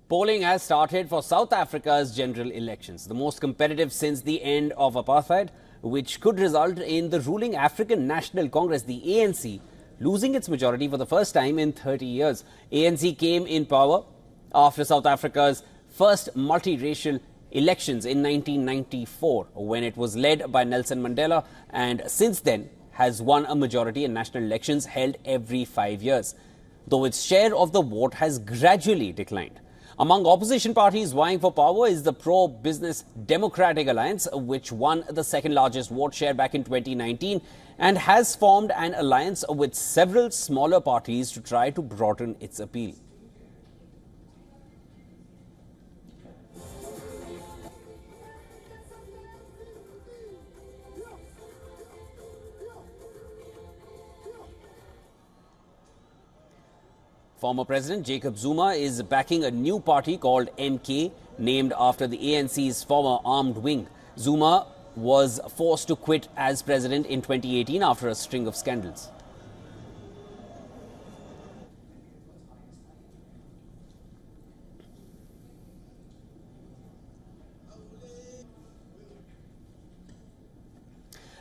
Polling has started for South Africa's general elections, the most competitive since the end of apartheid, which could result in the ruling African National Congress, the ANC, losing its majority for the first time in 30 years. ANC came in power after South Africa's first multiracial elections in 1994, when it was led by Nelson Mandela, and since then has won a majority in national elections held every 5 years, though its share of the vote has gradually declined. Among opposition parties vying for power is the pro-business Democratic Alliance, which won the second largest vote share back in 2019 and has formed an alliance with several smaller parties to try to broaden its appeal. Former President Jacob Zuma is backing a new party called MK, named after the ANC's former armed wing. Zuma was forced to quit as president in 2018 after a string of scandals.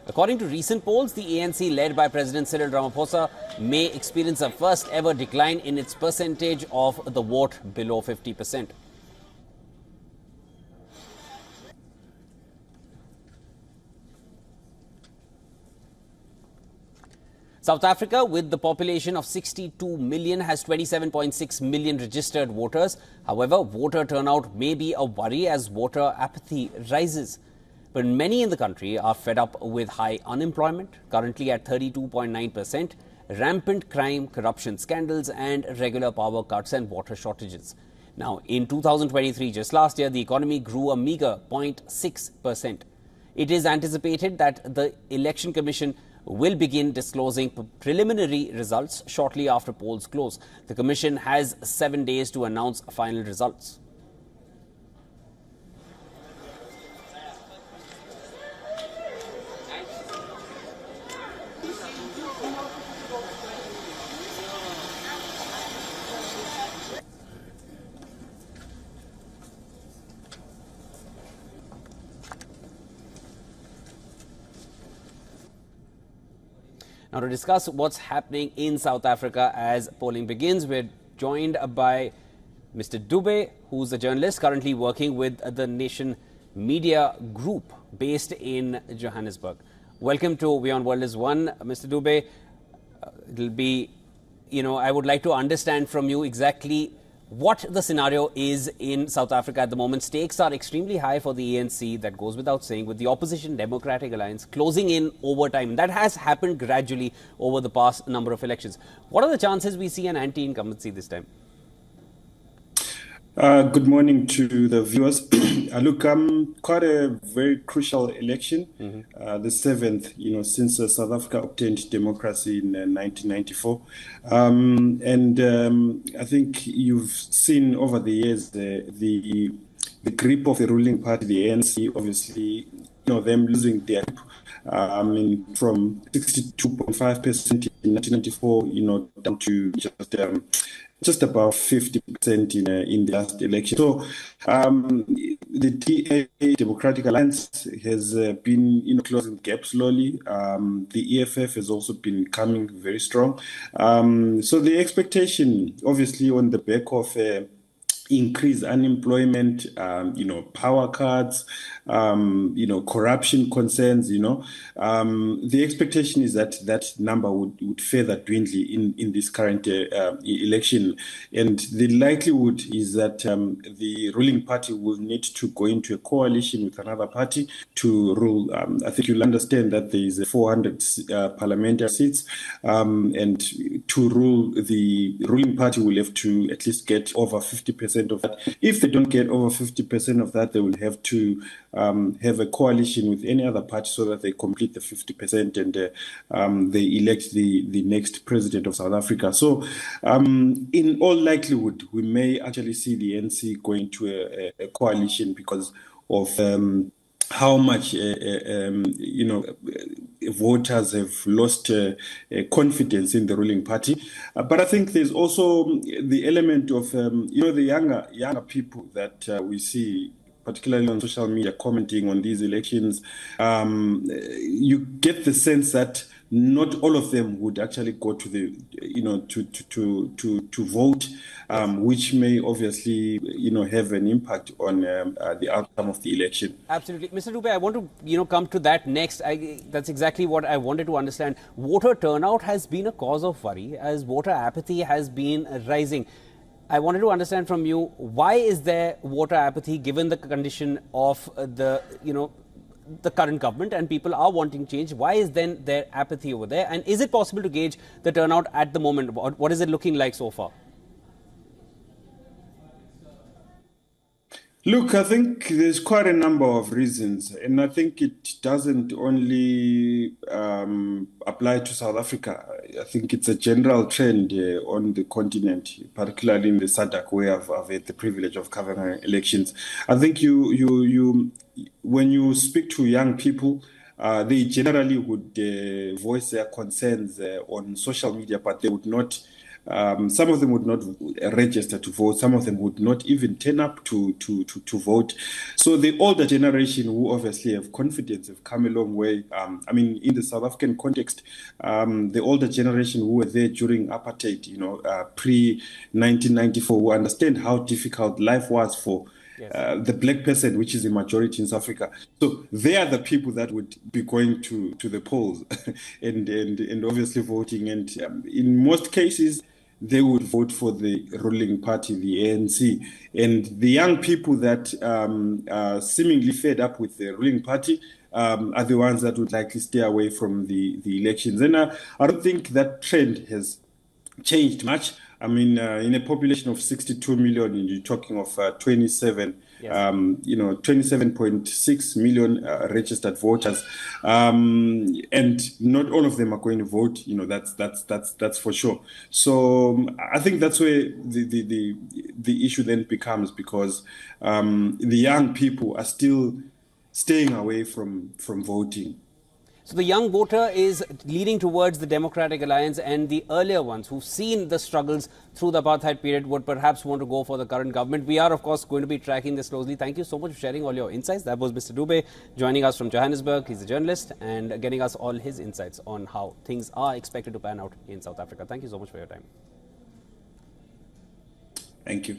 According to recent polls, the ANC, led by President Cyril Ramaphosa, may experience a first ever decline in its percentage of the vote below 50%. South Africa, with the population of 62 million, has 27.6 million registered voters. However, voter turnout may be a worry as voter apathy rises. But many in the country are fed up with high unemployment, currently at 32.9%, rampant crime, corruption scandals, and regular power cuts and water shortages. Now, in 2023, just last year, the economy grew a meager 0.6%. It is anticipated that the Election Commission will begin disclosing preliminary results shortly after polls close. The Commission has 7 days to announce final results. Now, to discuss what's happening in South Africa as polling begins, we're joined by Mr. Dube, who's a journalist currently working with the Nation Media Group based in Johannesburg. Welcome to WION World is One, Mr. Dube. It'll be, I would like to understand from you exactly what the scenario is in South Africa at the moment. Stakes are extremely high for the ANC, that goes without saying, with the opposition Democratic Alliance closing in over time. That has happened gradually over the past number of elections. What are the chances we see an anti-incumbency this time? Good morning to the viewers. Look, quite a very crucial election, the seventh, since South Africa obtained democracy in 1994. I think you've seen over the years the grip of the ruling party, the ANC, obviously, them losing their grip. From 62.5% in 1994, down to just about 50% in the last election. So the DA, Democratic Alliance, has been closing the gap slowly. The EFF has also been coming very strong. So the expectation, obviously, on the back of increased unemployment, power cuts, corruption concerns, the expectation is that that number would further dwindle in this current election. And the likelihood is that the ruling party will need to go into a coalition with another party to rule. I think you'll understand that there is 400 parliamentary seats, and to rule, the ruling party will have to at least get over 50% of that. If they don't get over 50% of that, they will have to have a coalition with any other party so that they complete the 50% and they elect the next president of South Africa. So in all likelihood, we may actually see the ANC going to a coalition because of how much voters have lost confidence in the ruling party. But I think there's also the element of the younger people that we see, particularly on social media, commenting on these elections. You get the sense that not all of them would actually go to the to vote, which may obviously have an impact on the outcome of the election. Absolutely. Mr. Dubey, I want to come to that next. That's exactly what I wanted to understand. Voter turnout has been a cause of worry as voter apathy has been rising. I wanted to understand from you, why is there voter apathy given the condition of the current government and people are wanting change? Why is then there apathy over there? And is it possible to gauge the turnout at the moment? What is it looking like so far? Look, I think there's quite a number of reasons, and I think it doesn't only apply to South Africa. I think it's a general trend on the continent, particularly in the SADC, where I've had the privilege of covering elections. I think when you speak to young people, they generally would voice their concerns on social media, but they would not. Some of them would not register to vote. Some of them would not even turn up to vote. So the older generation, who obviously have confidence, have come a long way. In the South African context, the older generation who were there during apartheid, pre-1994, who understand how difficult life was for the black person, which is the majority in South Africa. So they are the people that would be going to the polls and obviously voting. And in most cases, they would vote for the ruling party, the ANC. And the young people that are seemingly fed up with the ruling party are the ones that would likely stay away from the elections. And I don't think that trend has changed much. In a population of 62 million, you're talking of 27.6 million registered voters, and not all of them are going to vote. That's for sure. So I think that's where the issue then becomes, because the young people are still staying away from voting. So the young voter is leaning towards the Democratic Alliance, and the earlier ones who've seen the struggles through the apartheid period would perhaps want to go for the current government. We are, of course, going to be tracking this closely. Thank you so much for sharing all your insights. That was Mr. Dubey joining us from Johannesburg. He's a journalist and getting us all his insights on how things are expected to pan out in South Africa. Thank you so much for your time. Thank you.